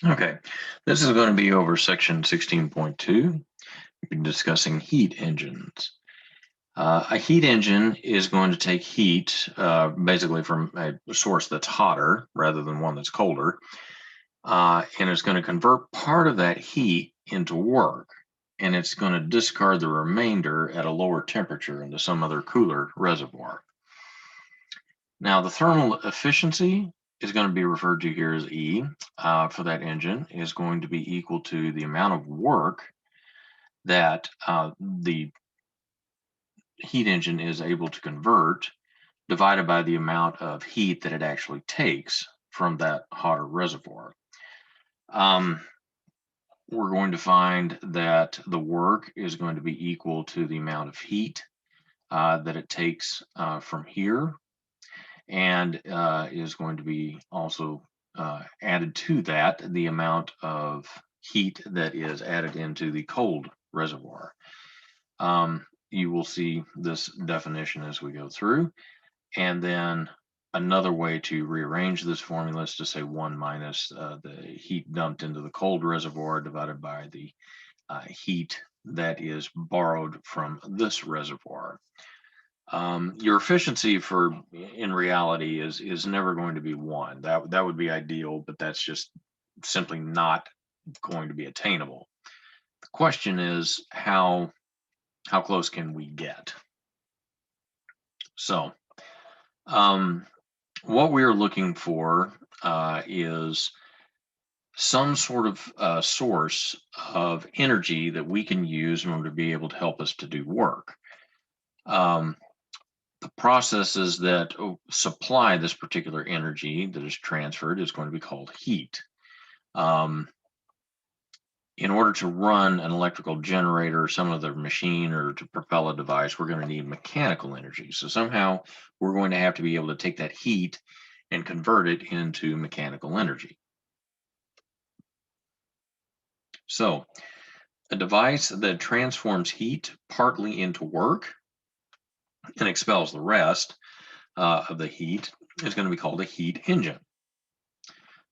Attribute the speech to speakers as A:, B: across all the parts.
A: Okay, this is going to be over section 16.2. We've been discussing heat engines. A heat engine is going to take heat basically from a source that's hotter rather than one that's colder, and it's going to convert part of that heat into work, and it's going to discard the remainder at a lower temperature into some other cooler reservoir. Now, the thermal efficiency is going to be referred to here as E for that engine is going to be equal to the amount of work that the heat engine is able to convert divided by the amount of heat that it actually takes from that hotter reservoir. Um, we're going to find that the work is going to be equal to the amount of heat that it takes from here, and is going to be also added to that the amount of heat that is added into the cold reservoir. You will see this definition as we go through. And then another way to rearrange this formula is to say 1 minus the heat dumped into the cold reservoir divided by the heat that is borrowed from this reservoir. Your efficiency for in reality is never going to be 1. That would be ideal, but that's just simply not going to be attainable. The question is how close can we get? So what we are looking for is some sort of source of energy that we can use in order to be able to help us to do work. Um, the processes that supply this particular energy that is transferred is going to be called heat. Um, in order to run an electrical generator or some other machine or to propel a device, we're going to need mechanical energy. So somehow we're going to have to be able to take that heat and convert it into mechanical energy. So a device that transforms heat partly into work and expels the rest of the heat is going to be called a heat engine.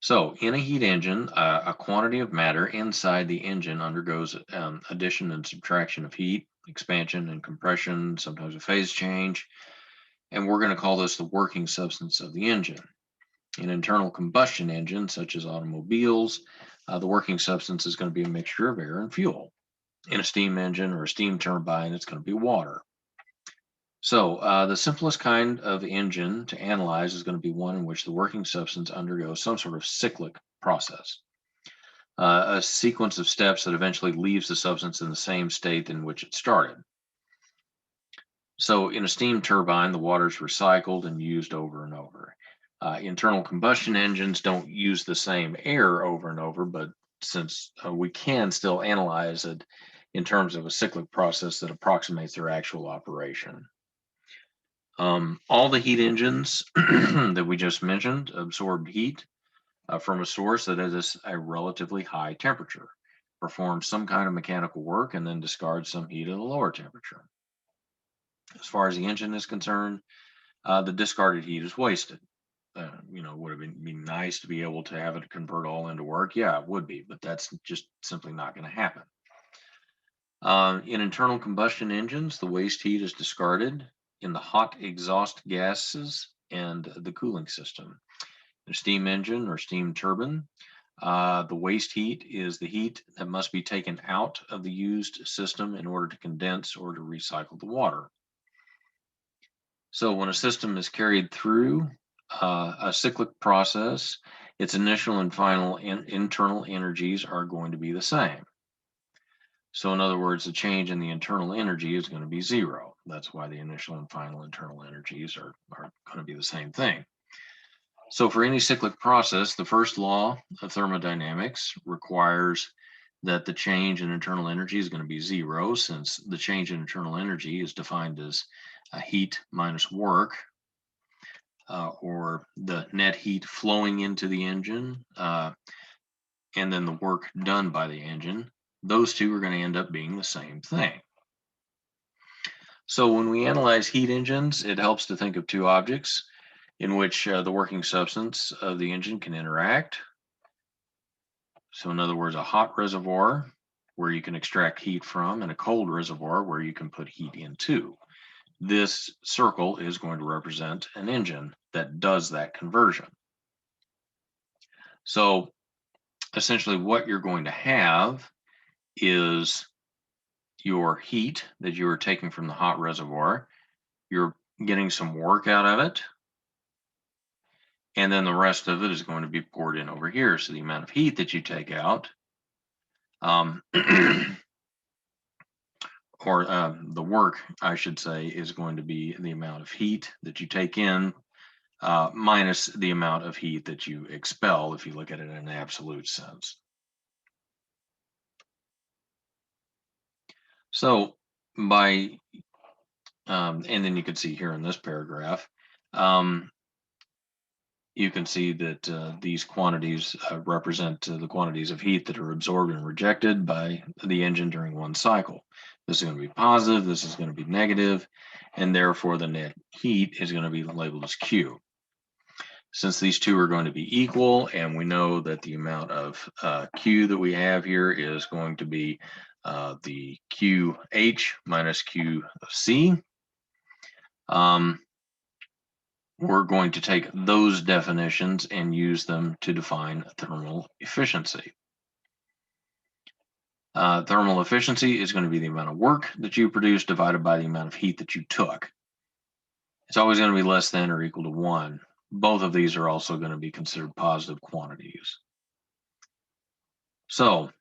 A: So in a heat engine, a quantity of matter inside the engine undergoes addition and subtraction of heat, expansion and compression, sometimes a phase change, and we're going to call this the working substance of the engine. In internal combustion engines, such as automobiles, the working substance is going to be a mixture of air and fuel. In a steam engine or a steam turbine, it's going to be water. So the simplest kind of engine to analyze is going to be one in which the working substance undergoes some sort of cyclic process, a sequence of steps that eventually leaves the substance in the same state in which it started. So in a steam turbine, the water is recycled and used over and over. Internal combustion engines don't use the same air over and over, but since we can still analyze it in terms of a cyclic process that approximates their actual operation. All the heat engines that we just mentioned absorb heat from a source that is a relatively high temperature, perform some kind of mechanical work, and then discard some heat at a lower temperature. As far as the engine is concerned, the discarded heat is wasted. Would it be nice to be able to have it convert all into work? Yeah, it would be, but that's just simply not going to happen. In internal combustion engines, the waste heat is discarded in the hot exhaust gases and the cooling system. In a steam engine or steam turbine, the waste heat is the heat that must be taken out of the used system in order to condense or to recycle the water. So when a system is carried through a cyclic process, its initial and final internal energies are going to be the same. So in other words, the change in the internal energy is going to be 0. That's why the initial and final internal energies are going to be the same thing. So for any cyclic process, the first law of thermodynamics requires that the change in internal energy is going to be 0, since the change in internal energy is defined as heat minus work, or the net heat flowing into the engine, and then the work done by the engine. Those two are going to end up being the same thing. So when we analyze heat engines, it helps to think of two objects in which the working substance of the engine can interact. So in other words, a hot reservoir where you can extract heat from, and a cold reservoir where you can put heat into. This circle is going to represent an engine that does that conversion. So essentially what you're going to have is your heat that you are taking from the hot reservoir. You're getting some work out of it, and then the rest of it is going to be poured in over here. So the amount of heat that you take out, the work, I should say, is going to be the amount of heat that you take in minus the amount of heat that you expel, if you look at it in an absolute sense. So by, and then you can see here in this paragraph, you can see that these quantities represent the quantities of heat that are absorbed and rejected by the engine during one cycle. This is going to be positive, this is going to be negative, and therefore the net heat is going to be labeled as Q. Since these two are going to be equal, and we know that the amount of Q that we have here is going to be the QH minus QC, we're going to take those definitions and use them to define thermal efficiency. Thermal efficiency is going to be the amount of work that you produce divided by the amount of heat that you took. It's always going to be less than or equal to 1. Both of these are also going to be considered positive quantities. So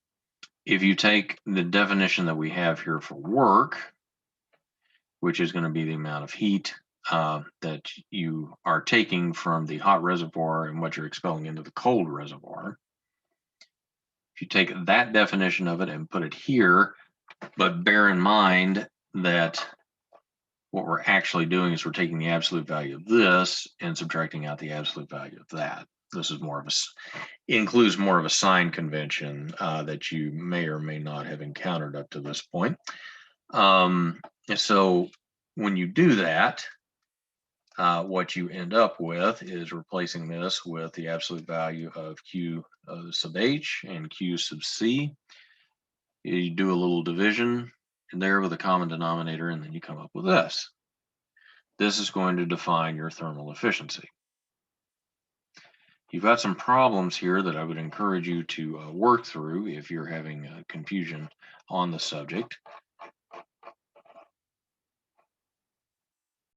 A: if you take the definition that we have here for work, which is going to be the amount of heat that you are taking from the hot reservoir and what you're expelling into the cold reservoir. If you take that definition of it and put it here, but bear in mind that what we're actually doing is we're taking the absolute value of this and subtracting out the absolute value of that. This is more of includes more of a sign convention that you may or may not have encountered up to this point. So when you do that, what you end up with is replacing this with the absolute value of Q sub H and Q sub C. You do a little division there with a common denominator, and then you come up with this. This is going to define your thermal efficiency. You've got some problems here that I would encourage you to work through if you're having confusion on the subject.